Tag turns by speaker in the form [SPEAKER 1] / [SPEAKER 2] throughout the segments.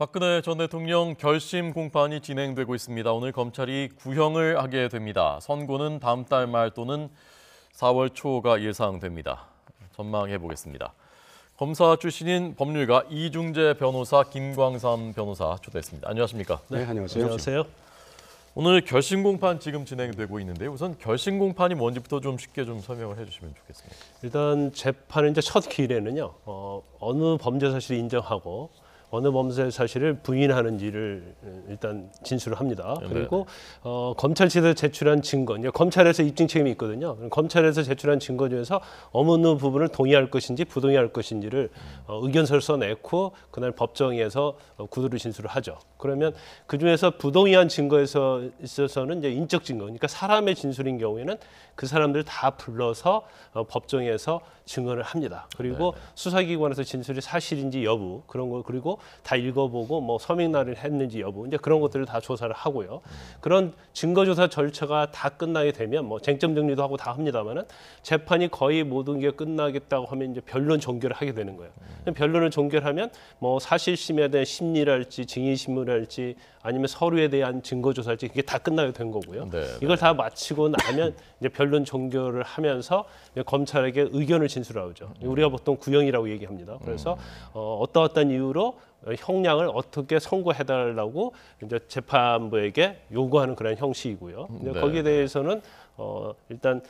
[SPEAKER 1] 박근혜 전 대통령 결심 공판이 진행되고 있습니다. 오늘 검찰이 구형을 하게 됩니다. 선고는 다음 달 말 또는 4월 초가 예상됩니다. 전망해 보겠습니다. 검사 출신인 법률가 이중재 변호사, 김광삼 변호사 초대했습니다. 안녕하십니까?
[SPEAKER 2] 네, 안녕하세요.
[SPEAKER 3] 안녕하세요.
[SPEAKER 1] 오늘 결심 공판 지금 진행되고 있는데 우선 결심 공판이 뭔지부터 좀 쉽게 좀 설명을 해주시면 좋겠습니다.
[SPEAKER 3] 일단 재판의 이제 첫 기일에는요, 어느 범죄 사실을 인정하고 어느 범죄 사실을 부인하는지를 일단 진술을 합니다. 그리고 검찰 측에서 제출한 증거, 검찰에서 입증 책임이 있거든요. 검찰에서 제출한 증거 중에서 어느 부분을 동의할 것인지 부동의할 것인지를 의견서를 써내고 그날 법정에서 구두로 진술을 하죠. 그러면 그 중에서 부동의한 증거에서 있어서는 이제 인적 증거, 그러니까 사람의 진술인 경우에는 그 사람들 다 불러서 법정에서 증언을 합니다. 그리고 수사기관에서 진술이 사실인지 여부 그런 거, 그리고 다 읽어보고 뭐 서명날을 했는지 여부 이제 그런 것들을 다 조사를 하고요. 그런 증거조사 절차가 다 끝나게 되면 뭐 쟁점 정리도 하고 다 합니다만은 재판이 거의 모든 게 끝나겠다고 하면 이제 변론 종결을 하게 되는 거예요. 변론을 종결하면 뭐 사실심에 대한 심리랄지 증인신문이랄지 아니면 서류에 대한 증거조사랄지 그게 다 끝나게 된 거고요. 이걸 다 마치고 나면 이제 변론 종결을 하면서 검찰에게 의견을 진술하죠. 우리가 보통 구형이라고 얘기합니다. 그래서 어떠한 이유로 형량을 어떻게 선고해달라고 이제 재판부에게 요구하는 그런 형식이고요. 거기에 대해서는 일단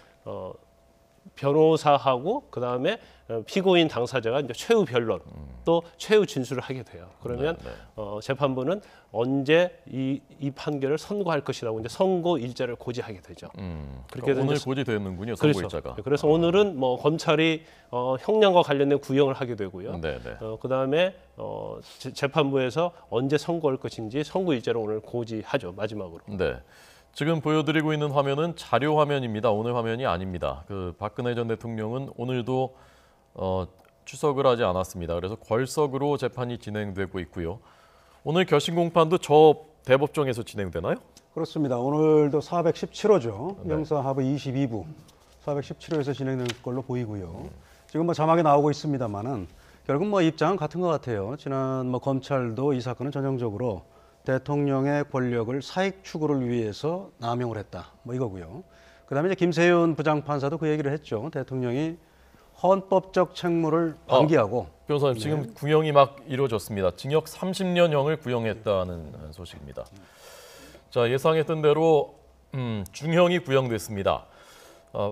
[SPEAKER 3] 변호사하고 그다음에 피고인 당사자가 이제 최후 변론 또 최후 진술을 하게 돼요. 그러면 재판부는 언제 이 판결을 선고할 것이라고 이제 선고 일자를 고지하게 되죠.
[SPEAKER 1] 그렇게 오늘 고지되는군요. 선고
[SPEAKER 3] 그렇죠.
[SPEAKER 1] 일자가.
[SPEAKER 3] 그래서 오늘은 뭐 검찰이 형량과 관련된 구형을 하게 되고요. 그다음에 재판부에서 언제 선고할 것인지 선고 일자를 오늘 고지하죠. 마지막으로.
[SPEAKER 1] 네. 지금 보여드리고 있는 화면은 자료 화면입니다. 오늘 화면이 아닙니다. 박근혜 전 대통령은 오늘도 출석을 하지 않았습니다. 그래서 궐석으로 재판이 진행되고 있고요. 오늘 결심 공판도 저 대법정에서 진행되나요?
[SPEAKER 2] 그렇습니다. 오늘도 417호죠. 형사합의 22부 417호에서 진행될 걸로 보이고요. 지금 뭐 자막에 나오고 있습니다만은 결국 뭐 입장은 같은 것 같아요. 지난 뭐 검찰도 이 사건은 전형적으로 대통령의 권력을 사익 추구를 위해서 남용을 했다. 뭐 이거고요. 그다음에 이제 김세윤 부장판사도 그 얘기를 했죠. 대통령이 헌법적 책무를 방기하고.
[SPEAKER 1] 변호사님 지금 구형이 막 이루어졌습니다. 징역 30년형을 구형했다는 소식입니다. 자, 예상했던 대로 중형이 구형됐습니다.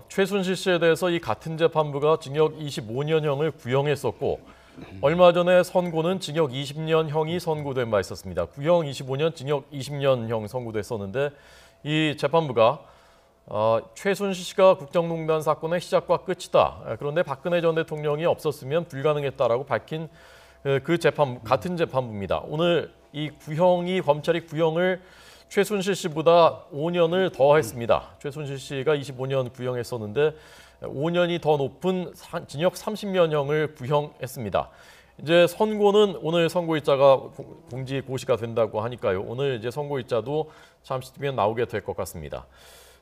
[SPEAKER 1] 최순실 씨에 대해서 이 같은 재판부가 징역 25년형을 구형했었고 얼마 전에 선고는 징역 20년형이 선고된 바 있었습니다. 구형 25년, 징역 20년형 선고됐었는데 이 재판부가 최순실 씨가 국정농단 사건의 시작과 끝이다. 그런데 박근혜 전 대통령이 없었으면 불가능했다라고 밝힌 그 재판부, 같은 재판부입니다. 오늘 이 구형이 검찰이 구형을 최순실 씨보다 5년을 더 했습니다. 최순실 씨가 25년 구형했었는데 5년이 더 높은 징역 30년형을 구형했습니다. 이제 선고는 오늘 선고일자가 고시가 된다고 하니까요. 오늘 이제 선고일자도 잠시 뒤면 나오게 될 것 같습니다.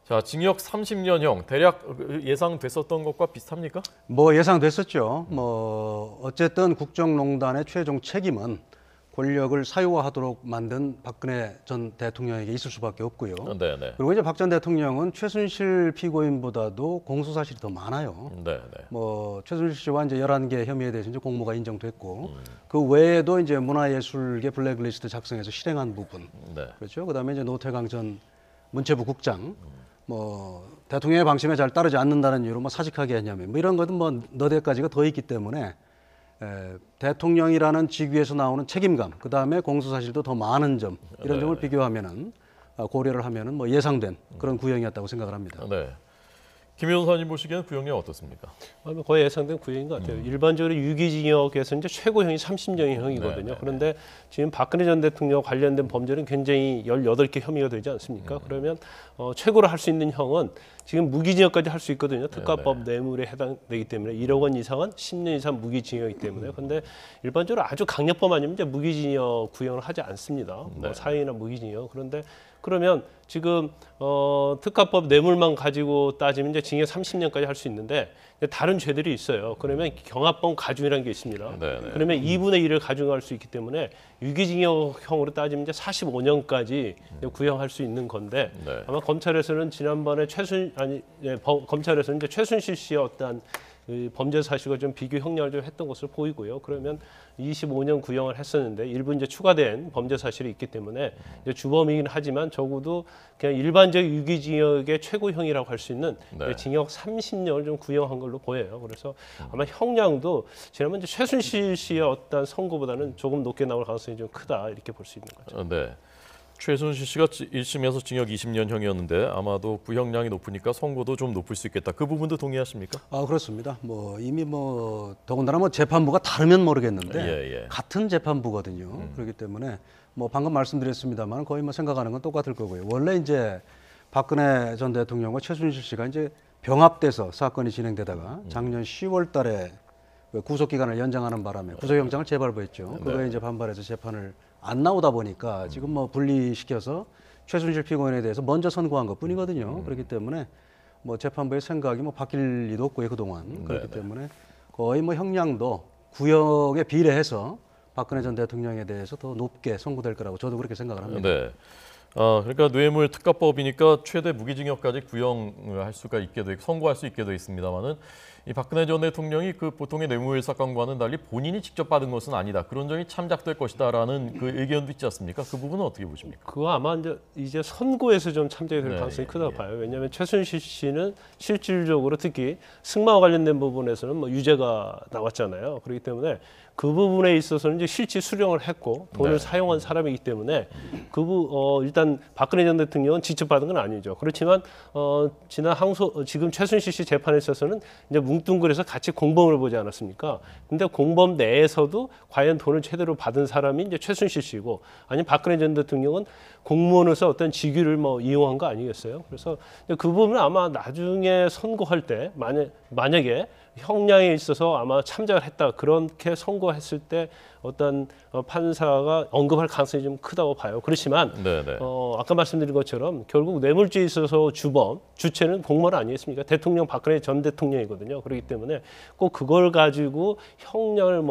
[SPEAKER 1] 자, 징역 30년형 대략 예상됐었던 것과 비슷합니까?
[SPEAKER 2] 뭐 예상됐었죠. 뭐 어쨌든 국정농단의 최종 책임은 권력을 사유화하도록 만든 박근혜 전 대통령에게 있을 수밖에 없고요. 그리고 이제 박 전 대통령은 최순실 피고인보다도 공소 사실이 더 많아요. 뭐 최순실 씨와 이제 11개 혐의에 대해서 이제 공모가 인정됐고 그 외에도 이제 문화예술계 블랙리스트 작성해서 실행한 부분, 그렇죠. 그다음에 이제 노태강 전 문체부 국장, 뭐 대통령의 방침에 잘 따르지 않는다는 이유로 뭐 사직하게 했냐면 뭐 이런 것은 뭐 너댓 가지가 더 있기 때문에. 대통령이라는 직위에서 나오는 책임감, 그 다음에 공소사실도 더 많은 점 이런 점을 비교하면은 고려를 하면은 뭐 예상된 그런 구형이었다고 생각을 합니다.
[SPEAKER 1] 김 변호사님 보시기에는 구형이 어떻습니까?
[SPEAKER 3] 거의 예상된 구형인 것 같아요. 일반적으로 유기징역에서 이제 최고형이 30년형이거든요. 그런데 지금 박근혜 전 대통령 관련된 범죄는 굉장히 18개 혐의가 되지 않습니까? 그러면 최고로 할 수 있는 형은 지금 무기징역까지 할 수 있거든요. 특가법 뇌물에 해당되기 때문에 1억 원 이상은 10년 이상 무기징역이기 때문에. 그런데 일반적으로 아주 강력범 아니면 이제 무기징역 구형을 하지 않습니다. 뭐 사형이나 무기징역. 그런데 그러면 지금 특가법 뇌물만 가지고 따지면 이제 징역 30년까지 할 수 있는데 다른 죄들이 있어요. 그러면 경합범 가중이라는 게 있습니다.
[SPEAKER 1] 네네.
[SPEAKER 3] 그러면 2분의 1을 가중할 수 있기 때문에 유기징역형으로 따지면 이제 45년까지 구형할 수 있는 건데
[SPEAKER 1] 네.
[SPEAKER 3] 아마 검찰에서는 지난번에 검찰에서는 이제 최순실 씨의 어떤 범죄 사실과 좀 비교 형량을 좀 했던 것으로 보이고요. 그러면 25년 구형을 했었는데 일부 이제 추가된 범죄 사실이 있기 때문에 이제 주범이긴 하지만 적어도 그냥 일반적 유기징역의 최고형이라고 할 수 있는
[SPEAKER 1] 네.
[SPEAKER 3] 징역 30년을 좀 구형한 걸로 보여요. 그래서 아마 형량도 지난번 이제 최순실 씨의 어떤 선고보다는 조금 높게 나올 가능성이 좀 크다 이렇게 볼 수 있는 거죠.
[SPEAKER 1] 네. 최순실 씨가 1심에서 징역 20년형이었는데 아마도 구형량이 높으니까 선고도 좀 높을 수 있겠다. 그 부분도 동의하십니까?
[SPEAKER 2] 그렇습니다. 이미 더군다나 재판부가 다르면 모르겠는데
[SPEAKER 1] 예.
[SPEAKER 2] 같은 재판부거든요. 그렇기 때문에 방금 말씀드렸습니다만 거의 생각하는 건 똑같을 거고요. 원래 이제 박근혜 전 대통령과 최순실 씨가 이제 병합돼서 사건이 진행되다가 작년 10월달에 구속 기간을 연장하는 바람에 구속영장을 재발부했죠. 그거에 이제 반발해서 재판을 안 나오다 보니까 지금 분리시켜서 최순실 피고인에 대해서 먼저 선고한 것뿐이거든요. 그렇기 때문에 재판부의 생각이 바뀔 리도 없고요 그동안. 그렇기 때문에 거의 형량도 구형에 비례해서 박근혜 전 대통령에 대해서 더 높게 선고될 거라고 저도 그렇게 생각을 합니다.
[SPEAKER 1] 네. 그러니까 뇌물 특가법이니까 최대 무기징역까지 구형을 할 수가 있게 돼 선고할 수 있게 돼 있습니다만은 이 박근혜 전 대통령이 그 보통의 뇌물 사건과는 달리 본인이 직접 받은 것은 아니다. 그런 점이 참작될 것이다라는 그 의견도 있지 않습니까? 그 부분은 어떻게 보십니까?
[SPEAKER 3] 그거 아마 이제 선고에서 좀 참작이 될 가능성이 크다고 봐요. 왜냐하면 최순실 씨는 실질적으로 특히 승마와 관련된 부분에서는 유죄가 나왔잖아요. 그렇기 때문에 그 부분에 있어서는 이제 실질 수령을 했고 돈을 사용한 사람이기 때문에 일단 박근혜 전 대통령은 직접 받은 건 아니죠. 그렇지만 지금 최순실 씨 재판에 있어서는 이제 뭉뚱그려서 같이 공범을 보지 않았습니까? 근데 공범 내에서도 과연 돈을 제대로 받은 사람이 이제 최순실 씨고 아니면 박근혜 전 대통령은 공무원으로서 어떤 직위를 이용한 거 아니겠어요? 그래서 그 부분은 아마 나중에 선고할 때 만약에 형량에 있어서 아마 참작을 했다 그렇게 선고했을 때 어떤 판사가 언급할 가능성이 좀 크다고 봐요. 그렇지만 아까 말씀드린 것처럼 결국 뇌물죄에 있어서 주체는 공무원 아니겠습니까? 대통령 박근혜 전 대통령이거든요. 그렇기 때문에 꼭 그걸 가지고 형량을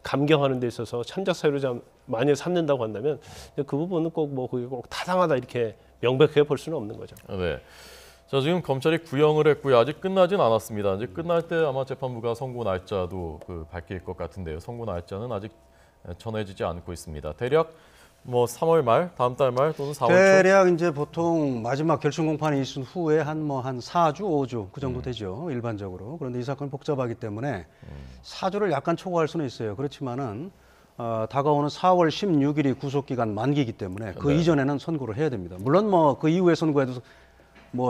[SPEAKER 3] 감경하는 데 있어서 참작 사유로 만약에 삼는다고 한다면 그 부분은 그게 꼭 타당하다 이렇게 명백하게 볼 수는 없는 거죠.
[SPEAKER 1] 네. 자, 지금 검찰이 구형을 했고요. 아직 끝나진 않았습니다. 이제 끝날 때 아마 재판부가 선고 날짜도 밝힐 것 같은데요. 선고 날짜는 아직 전해지지 않고 있습니다. 대략 3월 말, 다음 달 말 또는 4월 초.
[SPEAKER 2] 대략 이제 보통 마지막 결심 공판이 있은 후에 한 4주, 5주 그 정도 되죠. 일반적으로. 그런데 이 사건은 복잡하기 때문에 4주를 약간 초과할 수는 있어요. 그렇지만은 다가오는 4월 16일이 구속기간 만기이기 때문에 그 이전에는 선고를 해야 됩니다. 물론 그 이후에 선고해도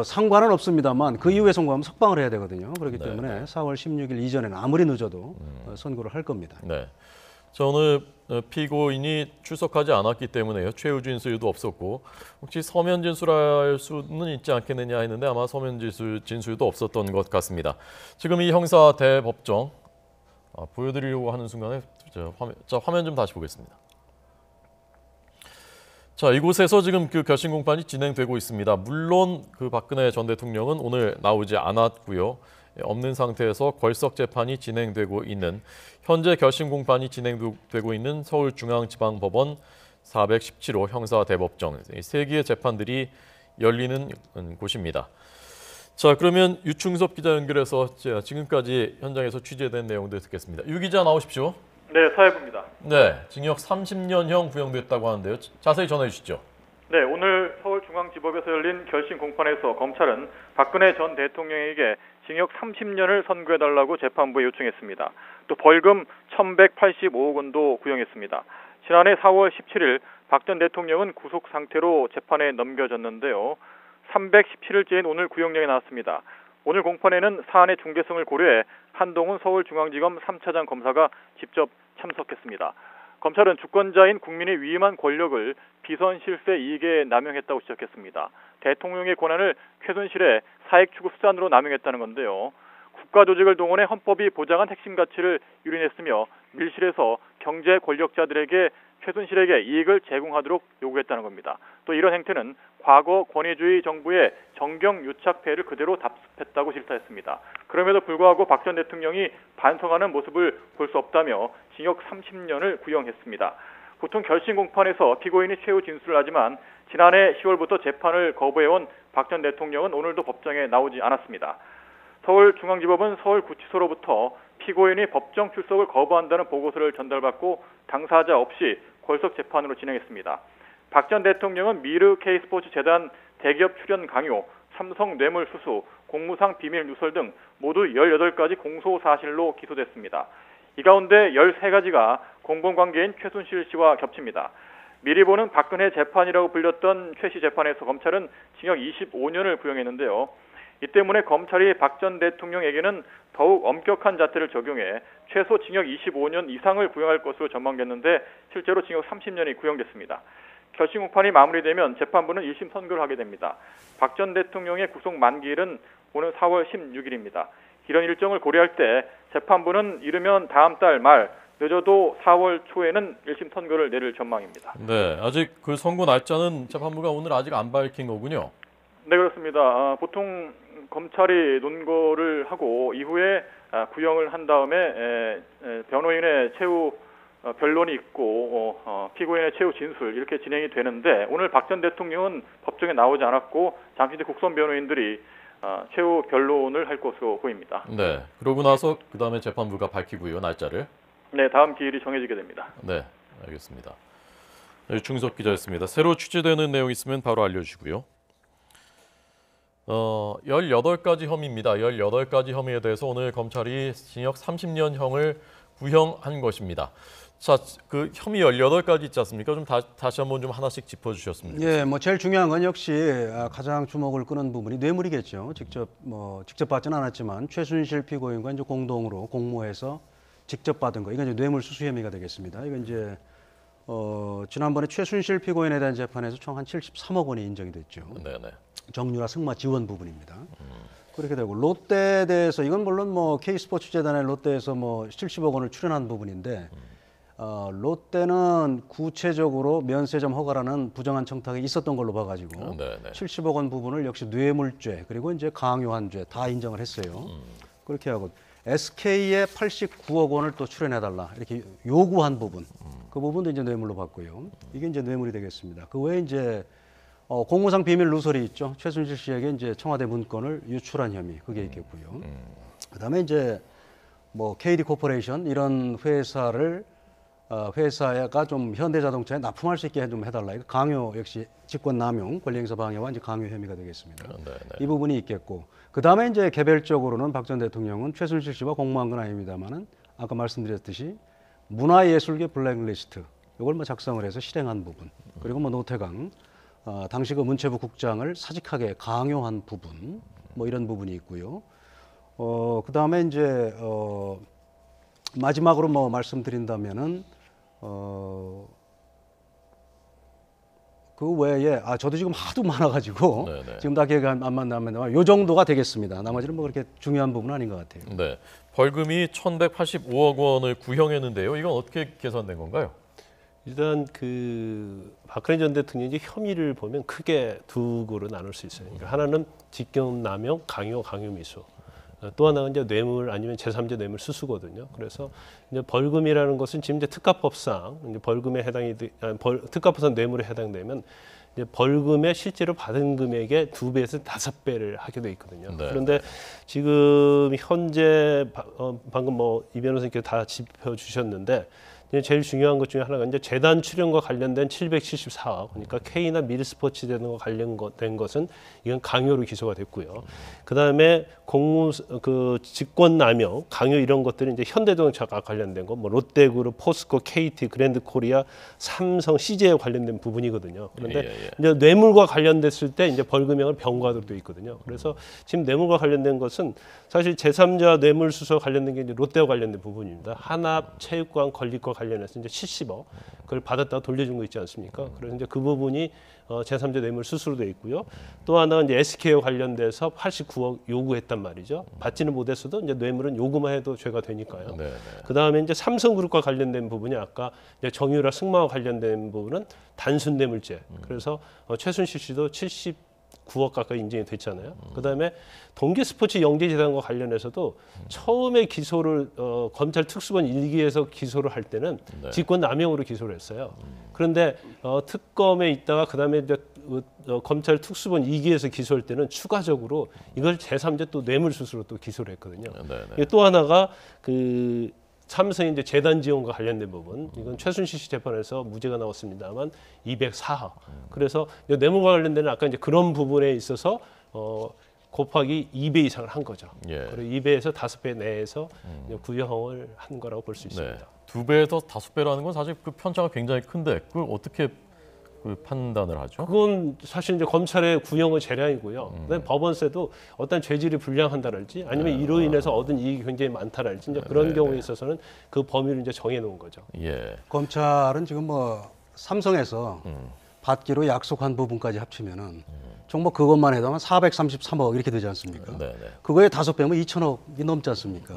[SPEAKER 2] 상관은 없습니다만 그 이후에 선고하면 석방을 해야 되거든요. 그렇기 때문에 4월 16일 이전에는 아무리 늦어도 선고를 할 겁니다.
[SPEAKER 1] 네. 자, 오늘 피고인이 출석하지 않았기 때문에요. 최후 진술도 없었고 혹시 서면 진술할 수는 있지 않겠느냐 했는데 아마 서면 진술도 없었던 것 같습니다. 지금 이 형사 대법정 보여드리려고 하는 순간에 화면 좀 다시 보겠습니다. 자, 이곳에서 지금 결심 공판이 진행되고 있습니다. 물론 박근혜 전 대통령은 오늘 나오지 않았고요. 없는 상태에서 걸석 재판이 진행되고 있는 현재 결심 공판이 진행되고 있는 서울중앙지방법원 417호 형사대법정 세 개의 재판들이 열리는 곳입니다. 자, 그러면 유충섭 기자 연결해서 지금까지 현장에서 취재된 내용들 듣겠습니다. 유 기자 나오십시오.
[SPEAKER 4] 네, 사회부입니다.
[SPEAKER 1] 네, 징역 30년형 구형됐다고 하는데요. 자세히 전해 주시죠.
[SPEAKER 4] 네, 오늘 서울중앙지법에서 열린 결심 공판에서 검찰은 박근혜 전 대통령에게 징역 30년을 선고해달라고 재판부에 요청했습니다. 또 벌금 1,185억 원도 구형했습니다. 지난해 4월 17일 박 전 대통령은 구속 상태로 재판에 넘겨졌는데요. 317일째인 오늘 구형령이 나왔습니다. 오늘 공판에는 사안의 중대성을 고려해 한동훈 서울중앙지검 3차장 검사가 직접 참석했습니다. 검찰은 주권자인 국민의 위임한 권력을 비선 실세 이익에 남용했다고 지적했습니다. 대통령의 권한을 최순실의 사익 추구 수단으로 남용했다는 건데요. 국가조직을 동원해 헌법이 보장한 핵심 가치를 유린했으며 밀실에서 경제 권력자들에게 최순실에게 이익을 제공하도록 요구했다는 겁니다. 또 이런 행태는 과거 권위주의 정부의 정경유착 폐해를 그대로 답습했다고 질타했습니다. 그럼에도 불구하고 박 전 대통령이 반성하는 모습을 볼 수 없다며 징역 30년을 구형했습니다. 보통 결심 공판에서 피고인이 최후 진술을 하지만 지난해 10월부터 재판을 거부해온 박 전 대통령은 오늘도 법정에 나오지 않았습니다. 서울중앙지법은 서울구치소로부터 피고인이 법정 출석을 거부한다는 보고서를 전달받고 당사자 없이 골석 재판으로 진행했습니다. 박 전 대통령은 미르 K스포츠재단 대기업 출연 강요, 삼성 뇌물 수수, 공무상 비밀 누설 등 모두 18가지 공소 사실로 기소됐습니다. 이 가운데 13가지가 공범관계인 최순실 씨와 겹칩니다. 미리 보는 박근혜 재판이라고 불렸던 최 씨 재판에서 검찰은 징역 25년을 구형했는데요. 이 때문에 검찰이 박 전 대통령에게는 더욱 엄격한 잣대를 적용해 최소 징역 25년 이상을 구형할 것으로 전망됐는데 실제로 징역 30년이 구형됐습니다. 결심 공판이 마무리되면 재판부는 1심 선고를 하게 됩니다. 박 전 대통령의 구속 만기일은 오는 4월 16일입니다. 이런 일정을 고려할 때 재판부는 이르면 다음 달 말, 늦어도 4월 초에는 1심 선고를 내릴 전망입니다.
[SPEAKER 1] 네, 아직 그 선고 날짜는 재판부가 오늘 아직 안 밝힌 거군요.
[SPEAKER 4] 네, 그렇습니다. 보통 검찰이 논거를 하고 이후에 구형을 한 다음에 변호인의 최후 변론이 있고 피고인의 최후 진술 이렇게 진행이 되는데 오늘 박 전 대통령은 법정에 나오지 않았고 잠시 뒤 국선 변호인들이 최후 변론을 할 것으로 보입니다.
[SPEAKER 1] 네, 그러고 나서 그 다음에 재판부가 밝히고요, 날짜를.
[SPEAKER 4] 네, 다음 기일이 정해지게 됩니다.
[SPEAKER 1] 네, 알겠습니다. 중석 기자였습니다. 새로 취재되는 내용 있으면 바로 알려주시고요. 18가지 혐의입니다. 18가지 혐의에 대해서 오늘 검찰이 징역 30년형을 구형한 것입니다. 자, 그 혐의 18가지 있지 않습니까? 좀 다시 한번 좀 하나씩 짚어주셨으면 좋겠습니다.
[SPEAKER 2] 예, 뭐 제일 중요한 건 역시 가장 주목을 끄는 부분이 뇌물이겠죠. 직접 받지는 않았지만 최순실 피고인과 이제 공동으로 공모해서 직접 받은 거, 이건 이제 뇌물 수수 혐의가 되겠습니다. 이건 이제 지난번에 최순실 피고인에 대한 재판에서 총 한 73억 원이 인정이 됐죠.
[SPEAKER 1] 네네.
[SPEAKER 2] 정유라 승마 지원 부분입니다. 그렇게 되고 롯데에 대해서 이건 물론 뭐 K스포츠재단의 롯데에서 뭐 70억 원을 출연한 부분인데 롯데는 구체적으로 면세점 허가라는 부정한 청탁이 있었던 걸로 봐가지고 70억 원 부분을 역시 뇌물죄 그리고 이제 강요한 죄 다 인정을 했어요. 그렇게 하고 SK에 89억 원을 또 출연해달라 이렇게 요구한 부분 그 부분도 이제 뇌물로 봤고요. 이게 이제 뇌물이 되겠습니다. 그 외에 이제 공무상 비밀 누설이 있죠. 최순실 씨에게 이제 청와대 문건을 유출한 혐의 그게 있겠고요. 그다음에 이제 뭐 KD 코퍼레이션 이런 회사가 좀 현대자동차에 납품할 수 있게 좀 해달라. 이거 강요 역시 직권남용, 권리행사 방해와 이제 강요 혐의가 되겠습니다. 이 부분이 있겠고, 그 다음에 이제 개별적으로는 박 전 대통령은 최순실 씨와 공모한 건 아닙니다만은 아까 말씀드렸듯이 문화예술계 블랙리스트 이걸 뭐 작성을 해서 실행한 부분, 그리고 뭐 노태강 당시 그 문체부 국장을 사직하게 강요한 부분, 뭐 이런 부분이 있고요. 그 다음에 이제 마지막으로 뭐 말씀드린다면은 그 외에 저도 지금 하도 많아가지고 지금 다 기억이 안 나면 요 정도가 되겠습니다. 나머지는 뭐 그렇게 중요한 부분은 아닌 것 같아요.
[SPEAKER 1] 네, 벌금이 1,185억 원을 구형했는데요. 이건 어떻게 계산된 건가요?
[SPEAKER 3] 일단 그 박근혜 전 대통령의 혐의를 보면 크게 두 구로 나눌 수 있어요. 그러니까 하나는 직권남용, 강요미수. 또 하나는 이제 뇌물 아니면 제3자 뇌물 수수거든요. 그래서 이제 벌금이라는 것은 지금 이제 특가법상 이제 벌금에 특가법상 뇌물에 해당되면 이제 벌금에 실제로 받은 금액의 2배에서 5배를 하게 돼 있거든요. 네. 그런데 지금 현재 방금 뭐 이 변호사님께서 다 짚어주셨는데 제일 중요한 것 중에 하나가 이제 재단 출연과 관련된 774억, 그러니까 K나 미르스포츠 재단과 관련된 것은 이건 강요로 기소가 됐고요. 그 다음에 직권남용, 강요 이런 것들은 이제 현대자동차가 관련된 거, 뭐 롯데그룹, 포스코, KT, 그랜드코리아, 삼성, CJ에 관련된 부분이거든요. 그런데 이제 뇌물과 관련됐을 때 이제 벌금형을 병과하도록 돼 있거든요. 그래서 지금 뇌물과 관련된 것은 사실 제3자 뇌물 수수와 관련된 게 이제 롯데와 관련된 부분입니다. 한합, 체육관, 건립과 관련해서 이제 70억 그걸 받았다가 돌려준 거 있지 않습니까? 그래서 이제 그 부분이 제3자 뇌물 수수로 돼 있고요. 또 하나가 이제 SK와 관련돼서 89억 요구했단 말이죠. 받지는 못했어도 이제 뇌물은 요구만 해도 죄가 되니까요. 그 다음에 이제 삼성그룹과 관련된 부분이 아까 이제 정유라 승마와 관련된 부분은 단순 뇌물죄. 그래서 최순실 씨도 79억 가까이 인정이 됐잖아요. 그다음에 동계스포츠 영재재단과 관련해서도 처음에 기소를 검찰 특수본 1기에서 기소를 할 때는 직권남용으로 기소를 했어요. 그런데 특검에 있다가 그다음에 이제 검찰 특수본 2기에서 기소할 때는 추가적으로 이걸 제3자 또 뇌물수수로 또 기소를 했거든요. 또 하나가 그 삼성의 이제 재단 지원과 관련된 부분, 이건 최순실 씨 재판에서 무죄가 나왔습니다만 204억. 그래서 뇌물과 관련된 아까 이제 그런 부분에 있어서 곱하기 2배 이상을 한 거죠. 그리고 2배에서 5배 내에서 구형을 한 거라고 볼 수 있습니다.
[SPEAKER 1] 2배에서 5배라는 건 사실 그 편차가 굉장히 큰데 그걸 어떻게 그 판단을 하죠?
[SPEAKER 3] 그건 사실 이제 검찰의 구형의 재량이고요. 그다음에 법원세도 어떤 죄질이 불량한다랄지 아니면 이로 인해서 얻은 이익이 굉장히 많다랄지 이제 그런 경우에 있어서는 그 범위를 이제 정해놓은 거죠.
[SPEAKER 2] 검찰은 지금 뭐 삼성에서 받기로 약속한 부분까지 합치면은 정말 그것만 해도 한 433억 이렇게 되지 않습니까? 그거에 5배면 2천억이 넘지 않습니까?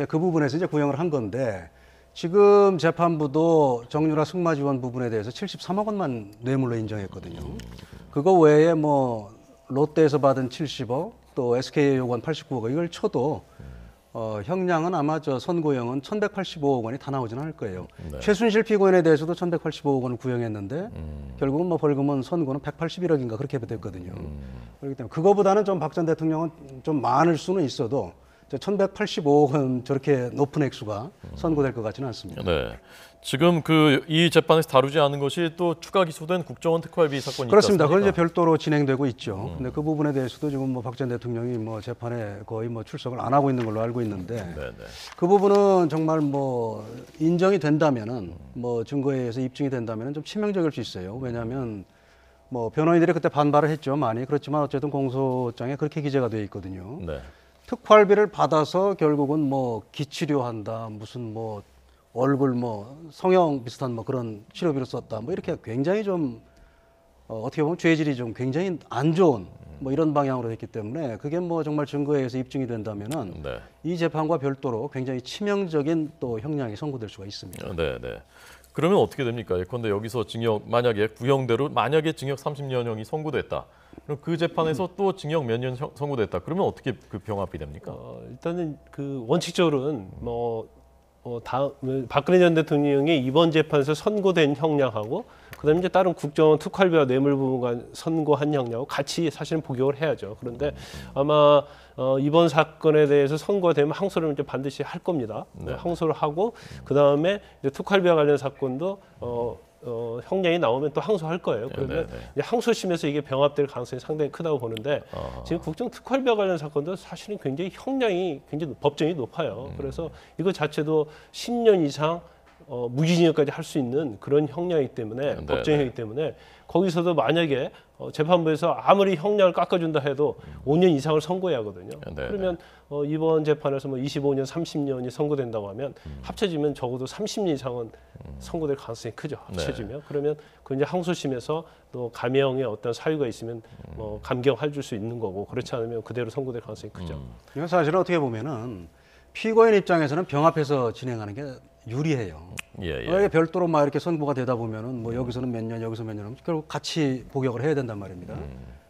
[SPEAKER 2] 그 부분에서 이제 구형을 한 건데. 지금 재판부도 정유라 승마 지원 부분에 대해서 73억 원만 뇌물로 인정했거든요. 그거 외에 뭐 롯데에서 받은 70억, 또 SK에 요구한 89억 이걸 쳐도 형량은 아마 저 선고형은 1,185억 원이 다 나오지는 않을 거예요. 최순실 피고인에 대해서도 1,185억 원을 구형했는데 결국은 뭐 벌금은 선고는 181억인가 그렇게 됐거든요. 그렇기 때문에 그거보다는 좀 박 전 대통령은 좀 많을 수는 있어도 1,185억 원 저렇게 높은 액수가 선고될 것 같지는 않습니다.
[SPEAKER 1] 지금 이 재판에서 다루지 않은 것이 또 추가 기소된 국정원 특활비 사건이
[SPEAKER 2] 그렇습니다. 그건 이제 별도로 진행되고 있죠. 근데 그 부분에 대해서도 지금 뭐 박 전 대통령이 뭐 재판에 거의 뭐 출석을 안 하고 있는 걸로 알고 있는데 그 부분은 정말 뭐 인정이 된다면은 뭐 증거에 의해서 입증이 된다면은 좀 치명적일 수 있어요. 왜냐하면 뭐 변호인들이 그때 반발을 했죠. 많이. 그렇지만 어쨌든 공소장에 그렇게 기재가 되어 있거든요. 특활비를 받아서 결국은 뭐 기치료한다, 무슨 뭐 얼굴 뭐 성형 비슷한 뭐 그런 치료비를 썼다, 뭐 이렇게 굉장히 좀 어떻게 보면 죄질이 좀 굉장히 안 좋은 뭐 이런 방향으로 됐기 때문에 그게 뭐 정말 증거에 의해서 입증이 된다면은 이 재판과 별도로 굉장히 치명적인 또 형량이 선고될 수가 있습니다.
[SPEAKER 1] 그러면 어떻게 됩니까? 예컨대 여기서 징역 만약에 구형대로 만약에 징역 30년형이 선고됐다. 그럼 그 재판에서 또 징역 몇 년 선고됐다. 그러면 어떻게 그 병합이 됩니까?
[SPEAKER 3] 일단은 그 원칙적으로는 박근혜 전 대통령이 이번 재판에서 선고된 형량하고 그다음에 이제 다른 국정원 특활비와 뇌물 부분과 선고한 형량하고 같이 사실은 복용을 해야죠. 그런데 아마 이번 사건에 대해서 선고가 되면 항소를 이제 반드시 할 겁니다. 항소를 하고 그다음에 이제 특활비와 관련 사건도 형량이 나오면 또 항소할 거예요. 그러면 이제 항소심에서 이게 병합될 가능성이 상당히 크다고 보는데 지금 국정 특활비와 관련 사건도 사실은 굉장히 형량이 굉장히 법정이 높아요. 그래서 이거 자체도 10년 이상 무기징역까지 할 수 있는 그런 형량이기 때문에 법정이기 때문에 거기서도 만약에 재판부에서 아무리 형량을 깎아준다 해도 5년 이상을 선고해야 하거든요. 그러면 이번 재판에서 뭐 25년, 30년이 선고된다고 하면 합쳐지면 적어도 30년 이상은 선고될 가능성이 크죠. 합쳐지면. 그러면 그 이제 항소심에서 또 감형의 어떤 사유가 있으면 뭐 감경할 줄 수 있는 거고 그렇지 않으면 그대로 선고될 가능성이 크죠.
[SPEAKER 2] 이건 사실은 어떻게 보면은 피고인 입장에서는 병합해서 진행하는 게 유리해요. 만약에 별도로 막 이렇게 선고가 되다 보면은 뭐 여기서는 몇 년, 여기서 몇 년, 결국 같이 복역을 해야 된단 말입니다.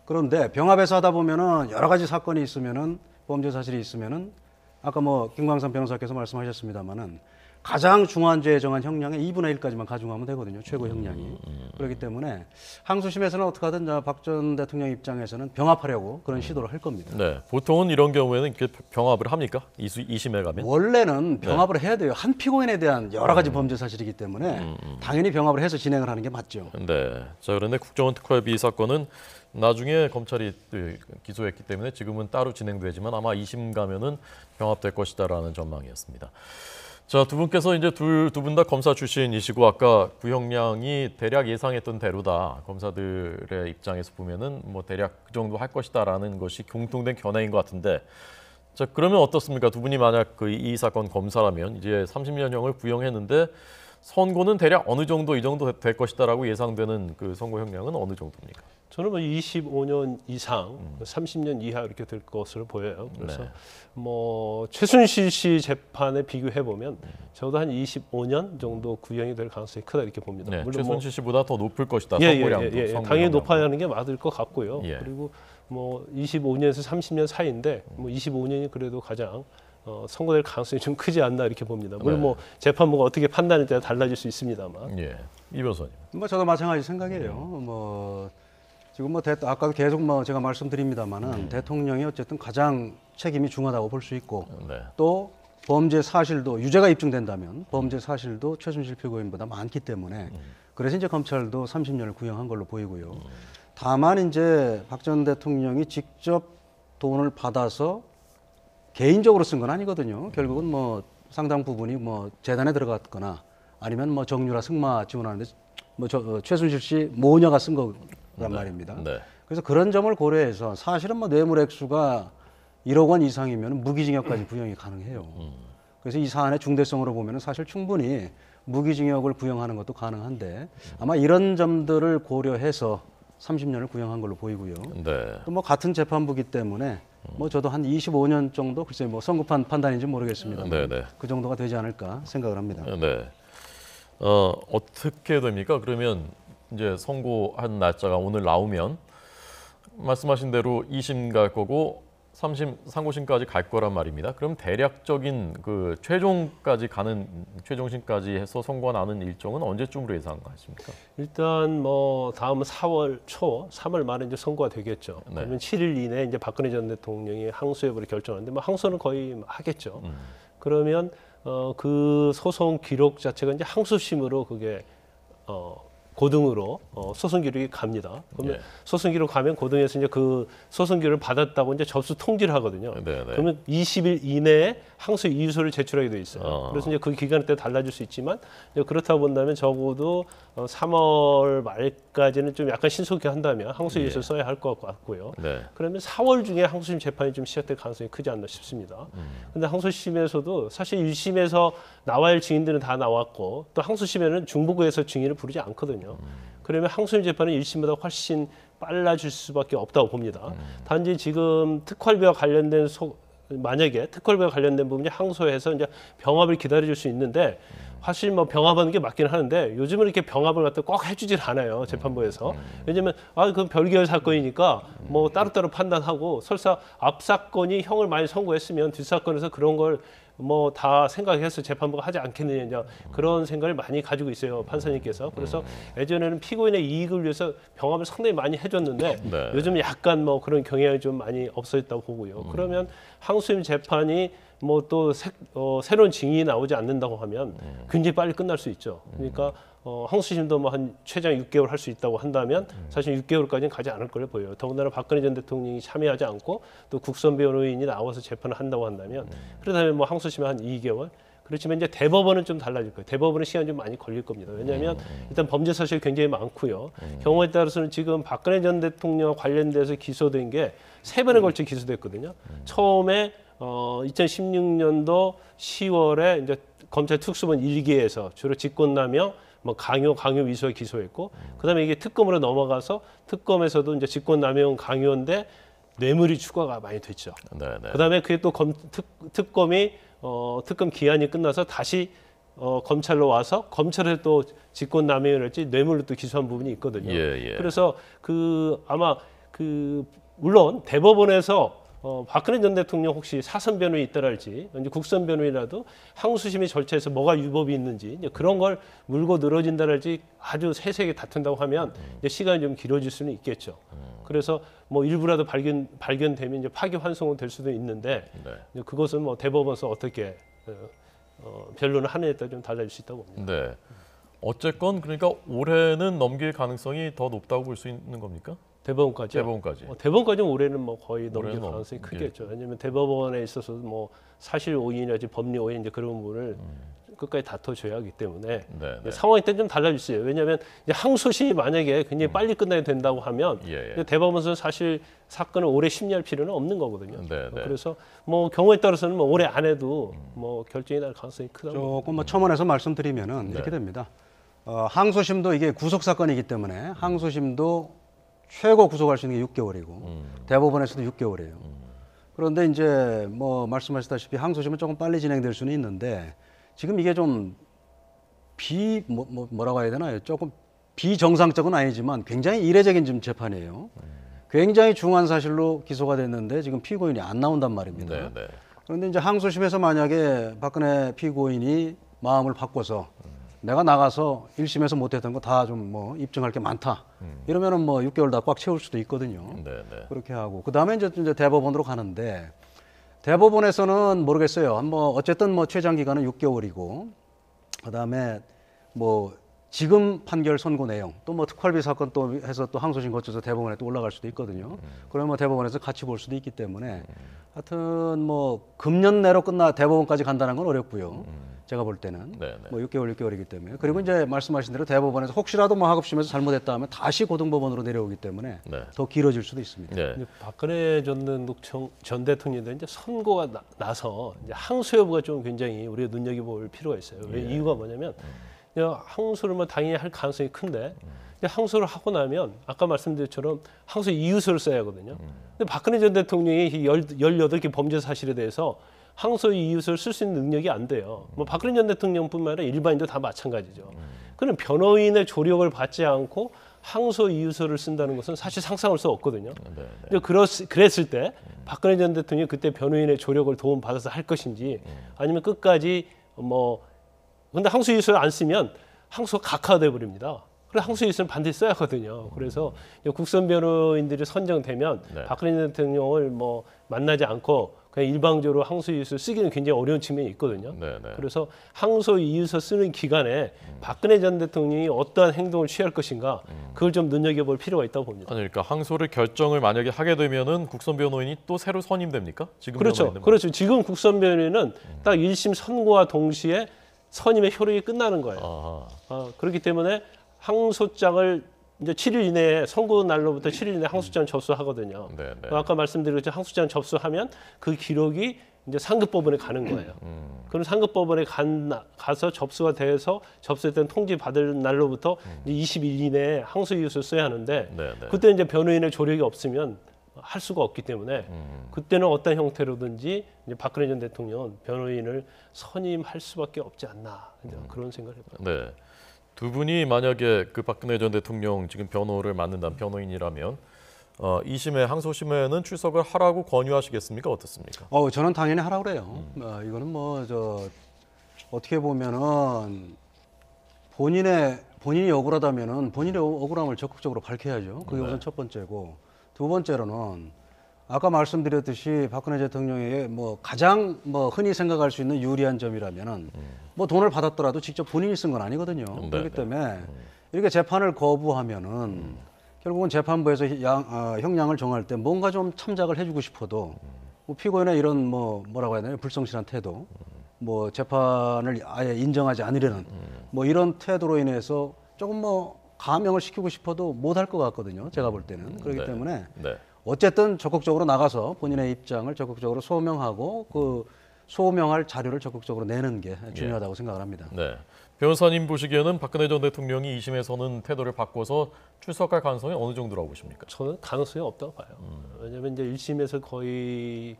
[SPEAKER 2] 그런데 병합해서 하다 보면은 여러 가지 사건이 있으면은 범죄 사실이 있으면은 아까 뭐 김광삼 변호사께서 말씀하셨습니다만은 가장 중한 죄에 정한 형량의 2분의 1까지만 가중하면 되거든요. 최고 형량이. 그렇기 때문에 항소심에서는 어떻게 하든 박 전 대통령 입장에서는 병합하려고 그런 시도를 할 겁니다.
[SPEAKER 1] 보통은 이런 경우에는 이렇게 병합을 합니까? 2심에 가면?
[SPEAKER 2] 원래는 병합을 해야 돼요. 한 피고인에 대한 여러 가지 범죄 사실이기 때문에 당연히 병합을 해서 진행을 하는 게 맞죠.
[SPEAKER 1] 자, 그런데 국정원 특활비 사건은 나중에 검찰이 기소했기 때문에 지금은 따로 진행되지만 아마 2심 가면은 병합될 것이다라는 전망이었습니다. 자, 두 분께서 이제 두 분 다 검사 출신이시고 아까 구형량이 대략 예상했던 대로다. 검사들의 입장에서 보면은 뭐 대략 그 정도 할 것이다라는 것이 공통된 견해인 것 같은데, 자, 그러면 어떻습니까? 두 분이 만약 이 사건 검사라면 이제 30년형을 구형했는데 선고는 대략 어느 정도 이 정도 될 것이다라고 예상되는 그 선고 형량은 어느 정도입니까?
[SPEAKER 3] 저는 뭐 25년 이상, 30년 이하 이렇게 될 것으로 보여요. 그래서
[SPEAKER 1] 네.
[SPEAKER 3] 뭐 최순실 씨 재판에 비교해 보면 적어도 한 25년 정도 구형이 될 가능성이 크다 이렇게 봅니다.
[SPEAKER 1] 네,
[SPEAKER 3] 물론
[SPEAKER 1] 최순실 씨보다 더 높을 것이다.
[SPEAKER 3] 예,
[SPEAKER 1] 선고량도.
[SPEAKER 3] 예, 예, 당연히 높아야 하는 게 맞을 것 같고요.
[SPEAKER 1] 예.
[SPEAKER 3] 그리고 뭐 25년에서 30년 사이인데 뭐 25년이 그래도 가장 선고될 가능성이 좀 크지 않나 이렇게 봅니다. 물론
[SPEAKER 1] 네.
[SPEAKER 3] 뭐 재판부가 어떻게 판단에 따라 달라질 수 있습니다만.
[SPEAKER 1] 예, 이 변호사님.
[SPEAKER 2] 뭐 저도 마찬가지 생각이에요. 뭐 지금 뭐 아까도 계속 뭐 제가 말씀드립니다만은 대통령이 어쨌든 가장 책임이 중하다고 볼 수 있고
[SPEAKER 1] 네.
[SPEAKER 2] 또 범죄 사실도 유죄가 입증된다면 범죄 사실도 최순실 피고인보다 많기 때문에 그래서 이제 검찰도 30년을 구형한 걸로 보이고요. 다만 이제 박 전 대통령이 직접 돈을 받아서 개인적으로 쓴 건 아니거든요. 결국은 뭐 상당 부분이 뭐 재단에 들어갔거나 아니면 뭐 정유라 승마 지원하는데 뭐 최순실 씨 모녀가 쓴 거란 말입니다.
[SPEAKER 1] 네.
[SPEAKER 2] 그래서 그런 점을 고려해서 사실은 뭐 뇌물 액수가 1억 원 이상이면 무기징역까지 구형이 가능해요. 그래서 이 사안의 중대성으로 보면 사실 충분히 무기징역을 구형하는 것도 가능한데 아마 이런 점들을 고려해서 30년을 구형한 걸로 보이고요.
[SPEAKER 1] 네.
[SPEAKER 2] 또 뭐 같은 재판부기 때문에 뭐 저도 한 25년 정도 글쎄 뭐 성급한 판단인지 모르겠습니다.
[SPEAKER 1] 네네.
[SPEAKER 2] 그 정도가 되지 않을까 생각을 합니다.
[SPEAKER 1] 네. 어떻게 됩니까? 그러면 이제 선고한 날짜가 오늘 나오면 말씀하신 대로 2심 갈 거고 3심 상고심까지 갈 거란 말입니다. 그럼 대략적인 그 최종심까지 해서 선고가 나는 일정은 언제쯤으로 예상하십니까?
[SPEAKER 3] 일단 뭐 다음 4월 초, 3월 말에 이제 선고가 되겠죠.
[SPEAKER 1] 네.
[SPEAKER 3] 그러면 7일 이내에 이제 박근혜 전 대통령이 항소 여부를 결정하는데 뭐 항소는 거의 하겠죠. 그러면 그 소송 기록 자체가 이제 항소심으로 그게 고등으로 소송 기록이 갑니다. 그러면
[SPEAKER 1] 예.
[SPEAKER 3] 소송 기록 가면 고등에서 이제 그 소송 기록을 받았다고 이제 접수 통지를 하거든요.
[SPEAKER 1] 네네.
[SPEAKER 3] 그러면 20일 이내에 항소 이유서를 제출하게 돼 있어요. 그래서 이제 그 기간에 따라 달라질 수 있지만 이제 그렇다고 본다면 적어도 3월 말까지는 좀 약간 신속히 한다면 항소 이유서 를 써야 할 것 같고요.
[SPEAKER 1] 네.
[SPEAKER 3] 그러면 4월 중에 항소심 재판이 좀 시작될 가능성이 크지 않나 싶습니다. 근데 항소심에서도 사실 1심에서 나와야 할 증인들은 다 나왔고 또 항소심에는 중부고에서 증인을 부르지 않거든요. 그러면 항소심 재판은 1심보다 훨씬 빨라질 수밖에 없다고 봅니다. 단지 지금 특활비와 관련된 만약에 특활비와 관련된 부분이 항소해서 이제 병합을 기다려줄 수 있는데 사실 뭐 병합하는 게 맞긴 하는데 요즘은 이렇게 병합을 갖다 꼭 해주질 않아요 재판부에서. 왜냐면 그건 별개의 사건이니까 뭐 따로따로 판단하고 설사 앞 사건이 형을 많이 선고했으면 뒷 사건에서 그런 걸 뭐 다 생각해서 재판부가 하지 않겠느냐 이제 그런 생각을 많이 가지고 있어요 판사님께서. 그래서 예전에는 피고인의 이익을 위해서 병합을 상당히 많이 해줬는데
[SPEAKER 1] 네.
[SPEAKER 3] 요즘 약간 뭐 그런 경향이 좀 많이 없어졌다고 보고요. 그러면 항소심 재판이 뭐 또 새로운 증인이 나오지 않는다고 하면 굉장히 빨리 끝날 수 있죠. 그러니까 항소심도 뭐 한 최장 6개월 할 수 있다고 한다면 사실 6개월까지는 가지 않을 걸로 보여요. 더군다나 박근혜 전 대통령이 참여하지 않고 또 국선 변호인이 나와서 재판을 한다고 한다면 그렇다면 뭐 항소심은 한 2개월. 그렇지만 이제 대법원은 좀 달라질 거예요. 대법원은 시간이 좀 많이 걸릴 겁니다. 왜냐하면 일단 범죄 사실이 굉장히 많고요. 경우에 따라서는 지금 박근혜 전 대통령과 관련돼서 기소된 게 3번에 걸쳐 기소됐거든요. 처음에 2016년도 10월에 이제 검찰 특수본 1기에서 주로 직권남용, 뭐 강요 위조에 기소했고, 그다음에 이게 특검으로 넘어가서 특검에서도 이제 직권남용 강요인데 뇌물이 추가가 많이 됐죠.
[SPEAKER 1] 네네.
[SPEAKER 3] 그다음에 그게 또 특검이 특검 기한이 끝나서 다시 검찰로 와서 검찰에 또 직권남용이랄지 뇌물로 또 기소한 부분이 있거든요.
[SPEAKER 1] 예.
[SPEAKER 3] 그래서 아마 물론 대법원에서 박근혜 전 대통령 혹시 사선 변호인이 있더랄지 이제 국선 변호인이라도 항소심의 절차에서 뭐가 유법이 있는지 이제 그런 걸 물고 늘어진다랄지 아주 세세하게 다툰다고 하면 이제 시간이 좀 길어질 수는 있겠죠. 그래서 뭐 일부라도 발견되면 이제 파기환송은 될 수도 있는데
[SPEAKER 1] 네.
[SPEAKER 3] 그것은 뭐 대법원에서 어떻게 변론을 하느냐에 따라 좀 달라질 수 있다고 봅니다.
[SPEAKER 1] 네. 어쨌건 그러니까 올해는 넘길 가능성이 더 높다고 볼 수 있는 겁니까?
[SPEAKER 3] 대법원까지요?
[SPEAKER 1] 대법원까지.
[SPEAKER 3] 대법원까지는 올해는 뭐 거의 넘길
[SPEAKER 1] 올해는
[SPEAKER 3] 가능성이 크겠죠. 왜냐하면 대법원에 있어서 뭐 사실 오인이라든지 법리 오인 이제 그런 부분을 끝까지 다퉈줘야 하기 때문에
[SPEAKER 1] 네, 네.
[SPEAKER 3] 상황이 때 좀 달라질 수 있어요. 왜냐하면 이제 항소심이 만약에 굉장히 빨리 끝나야 된다고 하면
[SPEAKER 1] 예, 예.
[SPEAKER 3] 대법원에서는 사실 사건을 오래 심리할 필요는 없는 거거든요.
[SPEAKER 1] 네, 네.
[SPEAKER 3] 그래서 뭐 경우에 따라서는 뭐 올해 안 해도 뭐 결정이 날 가능성이 크다고.
[SPEAKER 2] 조금 뭐 첨언해서 말씀드리면은 이렇게 됩니다. 항소심도 이게 구속 사건이기 때문에 항소심도 최고 구속할 수 있는 게 6개월이고 대법원에서도 6개월이에요. 그런데 이제 뭐 말씀하셨다시피 항소심은 조금 빨리 진행될 수는 있는데 지금 이게 좀 뭐라고 해야 되나요? 조금 비정상적은 아니지만 굉장히 이례적인 지금 재판이에요. 굉장히 중요한 사실로 기소가 됐는데 지금 피고인이 안 나온단 말입니다.
[SPEAKER 1] 네, 네.
[SPEAKER 2] 그런데 이제 항소심에서 만약에 박근혜 피고인이 마음을 바꿔서 내가 나가서 1심에서 못했던 거 다 좀 뭐 입증할 게 많다. 이러면은 뭐 6개월 다 꽉 채울 수도 있거든요.
[SPEAKER 1] 네, 네.
[SPEAKER 2] 그렇게 하고 그 다음에 이제 대법원으로 가는데 대법원에서는 모르겠어요. 뭐 어쨌든 뭐 최장 기간은 6개월이고 그 다음에 뭐 지금 판결 선고 내용 또 뭐 특활비 사건 또 해서 또 항소심 거쳐서 대법원에 또 올라갈 수도 있거든요. 그러면 뭐 대법원에서 같이 볼 수도 있기 때문에 하여튼 뭐 금년 내로 대법원까지 간다는 건 어렵고요. 제가 볼 때는
[SPEAKER 1] 네, 네.
[SPEAKER 2] 뭐 6개월이기 때문에 그리고 이제 말씀하신 대로 대법원에서 혹시라도 뭐 하급심에서 잘못했다 하면 다시 고등법원으로 내려오기 때문에
[SPEAKER 1] 네.
[SPEAKER 2] 더 길어질 수도 있습니다.
[SPEAKER 1] 네.
[SPEAKER 3] 이제 박근혜 전 대통령도 이제 선고가 나서 이제 항소 여부가 좀 굉장히 우리가 눈여겨볼 필요가 있어요. 왜 이유가 뭐냐면 항소를 뭐 당연히 할 가능성이 큰데 항소를 하고 나면 아까 말씀드린 것처럼 항소 이유서를 써야 하거든요. 근데 박근혜 전 대통령이 18개 범죄 사실에 대해서 항소 이유서를 쓸 수 있는 능력이 안 돼요. 뭐 박근혜 전 대통령뿐만 아니라 일반인도 다 마찬가지죠. 그럼 변호인의 조력을 받지 않고 항소 이유서를 쓴다는 것은 사실 상상할 수 없거든요. 근데 그랬을 때 박근혜 전 대통령이 그때 변호인의 조력을 도움받아서 할 것인지 아니면 끝까지 근데 항소 이유서를 안 쓰면 항소가 각하돼 버립니다. 그래서 항소 이유서는 반드시 써야 하거든요. 그래서 국선 변호인들이 선정되면 박근혜 대통령을 만나지 않고 그냥 일방적으로 항소 이유서 쓰기는 굉장히 어려운 측면이 있거든요. 그래서 항소 이유서 쓰는 기간에 박근혜 전 대통령이 어떠한 행동을 취할 것인가 그걸 좀 눈여겨볼 필요가 있다고 봅니다.
[SPEAKER 1] 아니, 그러니까 항소를 결정을 만약에 하게 되면은 국선 변호인이 또 새로 선임됩니까? 지금
[SPEAKER 3] 그렇죠. 지금 국선 변호인은 딱 1심 선고와 동시에 선임의 효력이 끝나는 거예요. 그렇기 때문에 항소장을 이제 7일 이내에 선고 날로부터 7일 이내에 항소장 접수하거든요. 아까 말씀드린 것처럼 항소장 접수하면 그 기록이 이제 상급법원에 가는 거예요. 그럼 상급법원에 가서 접수가 돼서 접수했던 통지 받을 날로부터 이제 20일 이내에 항소 이유서를 써야 하는데 그때 이제 변호인의 조력이 없으면 할 수가 없기 때문에 그때는 어떤 형태로든지 이제 박근혜 전 대통령은 변호인을 선임할 수밖에 없지 않나 그런 생각을 해봐요.
[SPEAKER 1] 네. 두 분이 만약에 그 박근혜 전 대통령 지금 변호를 맡는다는 변호인이라면 2심에 항소심에는 출석을 하라고 권유하시겠습니까? 어떻습니까?
[SPEAKER 2] 저는 당연히 하라고 그래요. 이거는 어떻게 보면은 본인이 억울하다면은 본인의 억울함을 적극적으로 밝혀야죠. 그게 우선 첫 번째고 두 번째로는 아까 말씀드렸듯이 박근혜 대통령에게 가장 흔히 생각할 수 있는 유리한 점이라면은 돈을 받았더라도 직접 본인이 쓴 건 아니거든요. 그렇기 때문에 이렇게 재판을 거부하면은 결국은 재판부에서 형량을 정할 때 뭔가 좀 참작을 해주고 싶어도 피고인의 이런 뭐라고 해야 되나요? 불성실한 태도, 재판을 아예 인정하지 않으려는 이런 태도로 인해서 조금 감형을 시키고 싶어도 못할 것 같거든요. 제가 볼 때는 그렇기 때문에. 어쨌든 적극적으로 나가서 본인의 입장을 적극적으로 소명하고 그 소명할 자료를 적극적으로 내는 게 중요하다고 생각을 합니다.
[SPEAKER 1] 네. 변호사님 보시기에는 박근혜 전 대통령이 2심에서는 태도를 바꿔서 출석할 가능성이 어느 정도라고 보십니까?
[SPEAKER 3] 저는 가능성이 없다고 봐요. 왜냐하면 이제 1심에서 거의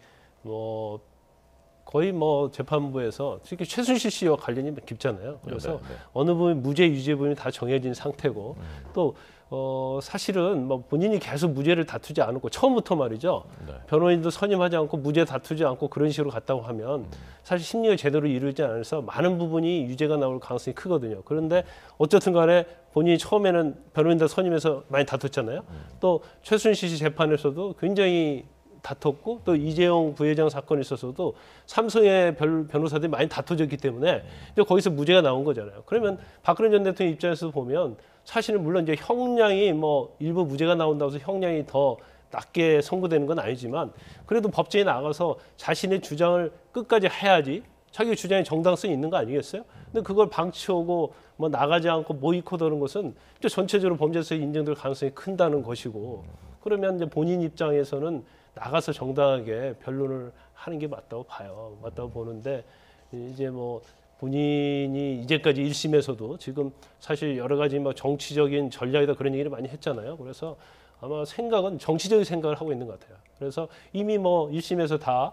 [SPEAKER 3] 재판부에서 특히 최순실 씨와 관련이 깊잖아요. 그래서 어느 부분 무죄 유죄 부분이 다 정해진 상태고 또 사실은 본인이 계속 무죄를 다투지 않았고 처음부터 말이죠. 변호인도 선임하지 않고 무죄 다투지 않고 그런 식으로 갔다고 하면 사실 심리가 제대로 이루어지지 않아서 많은 부분이 유죄가 나올 가능성이 크거든요. 그런데 어쨌든 간에 본인이 처음에는 변호인들 선임해서 많이 다퉜잖아요. 또 최순실 씨 재판에서도 굉장히 다퉜고 또 이재용 부회장 사건에 있어서도 삼성의 변호사들이 많이 다투졌기 때문에 이제 거기서 무죄가 나온 거잖아요. 그러면 박근혜 전 대통령 입장에서 보면 사실은 물론 이제 형량이 일부 무죄가 나온다고 해서 형량이 더 낮게 선고되는 건 아니지만 그래도 법정에 나가서 자신의 주장을 끝까지 해야지 자기 주장에 정당성이 있는 거 아니겠어요? 근데 그걸 방치하고 뭐 나가지 않고 모의코드하는 것은 전체적으로 범죄에서 인정될 가능성이 큰다는 것이고, 그러면 이제 본인 입장에서는 나가서 정당하게 변론을 하는 게 맞다고 봐요. 맞다고 보는데, 이제 뭐 본인이 이제까지 1심에서도 지금 사실 여러 가지 뭐 정치적인 전략이다 그런 얘기를 많이 했잖아요. 그래서 아마 생각은 정치적인 생각을 하고 있는 것 같아요. 그래서 이미 뭐 1심에서 다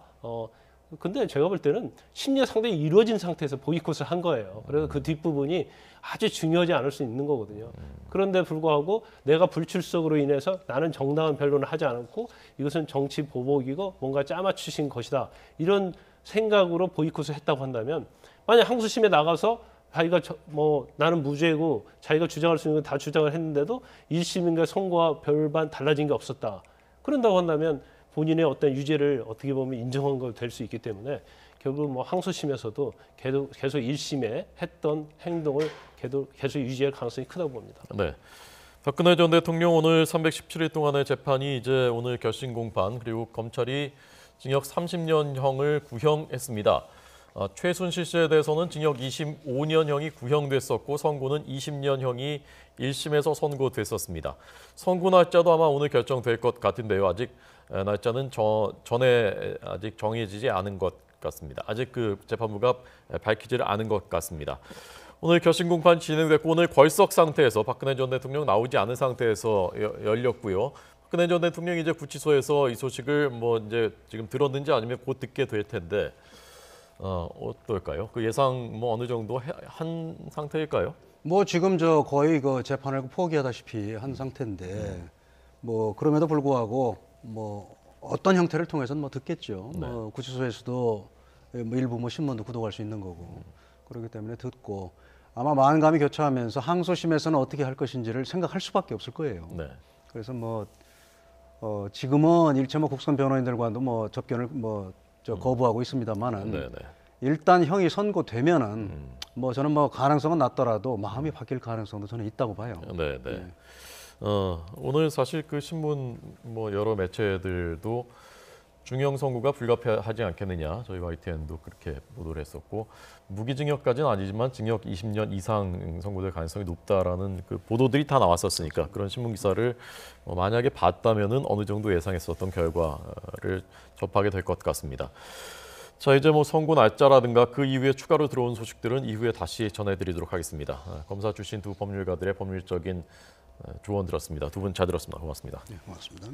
[SPEAKER 3] 근데 제가 볼 때는 심리가 상당히 이루어진 상태에서 보이콧을 한 거예요. 그래서 그 뒷부분이 아주 중요하지 않을 수 있는 거거든요. 그런데 불구하고 내가 불출석으로 인해서 나는 정당한 변론을 하지 않았고 이것은 정치 보복이고 뭔가 짜맞추신 것이다. 이런 생각으로 보이콧을 했다고 한다면, 만약 항소심에 나가서 자기가 뭐 나는 무죄고 자기가 주장할 수 있는 건 다 주장을 했는데도 1심인가 선고와 별반 달라진 게 없었다. 그런다고 한다면 본인의 어떤 유죄를 어떻게 보면 인정한 거 될 수 있기 때문에 결국 뭐 항소심에서도 계속 1심에 했던 행동을 계속 유지할 가능성이 크다고 봅니다.
[SPEAKER 1] 네. 박근혜 전 대통령 오늘 317일 동안의 재판이 이제 오늘 결심 공판, 그리고 검찰이 징역 30년형을 구형했습니다. 최순실 씨에 대해서는 징역 25년형이 구형됐었고 선고는 20년형이 1심에서 선고됐었습니다. 선고 날짜도 아마 오늘 결정될 것 같은데요. 아직 날짜는 전에 아직 정해지지 않은 것 같습니다. 아직 그 재판부가 밝히지를 않은 것 같습니다. 오늘 결심 공판 진행됐고 오늘 걸석 상태에서 박근혜 전 대통령 나오지 않은 상태에서 열렸고요. 박근혜 전 대통령이 이제 구치소에서 이 소식을 뭐 이제 지금 들었는지 아니면 곧 듣게 될 텐데 어떨까요? 그 예상 뭐 어느 정도 한 상태일까요?
[SPEAKER 2] 뭐 지금 거의 그 재판을 포기하다시피 한 상태인데 뭐 그럼에도 불구하고 뭐 어떤 형태를 통해서는 뭐 듣겠죠.
[SPEAKER 1] 네.
[SPEAKER 2] 뭐 구치소에서도 뭐 일부 뭐 신문도 구독할 수 있는 거고 그렇기 때문에 듣고 아마 만감이 교차하면서 항소심에서는 어떻게 할 것인지를 생각할 수밖에 없을 거예요.
[SPEAKER 1] 네.
[SPEAKER 2] 그래서 뭐 지금은 일체 뭐 국선 변호인들과도 뭐 접견을 거부하고 있습니다만은
[SPEAKER 1] 네, 네.
[SPEAKER 2] 일단 형이 선고되면은 뭐 저는 뭐 가능성은 낮더라도 마음이 바뀔 가능성도 저는 있다고 봐요.
[SPEAKER 1] 네, 네. 오늘 사실 그 신문 뭐 여러 매체들도 중형 선고가 불가피하지 않겠느냐, 저희 YTN도 그렇게 보도를 했었고 무기징역까지는 아니지만 징역 20년 이상 선고될 가능성이 높다라는 그 보도들이 다 나왔었으니까 그런 신문 기사를 만약에 봤다면은 어느 정도 예상했었던 결과를 접하게 될 것 같습니다. 자, 이제 뭐 선고 날짜라든가 그 이후에 추가로 들어온 소식들은 이후에 다시 전해드리도록 하겠습니다. 검사 출신 두 법률가들의 법률적인 조언 들었습니다. 두 분 잘 들었습니다. 고맙습니다.
[SPEAKER 2] 네, 고맙습니다.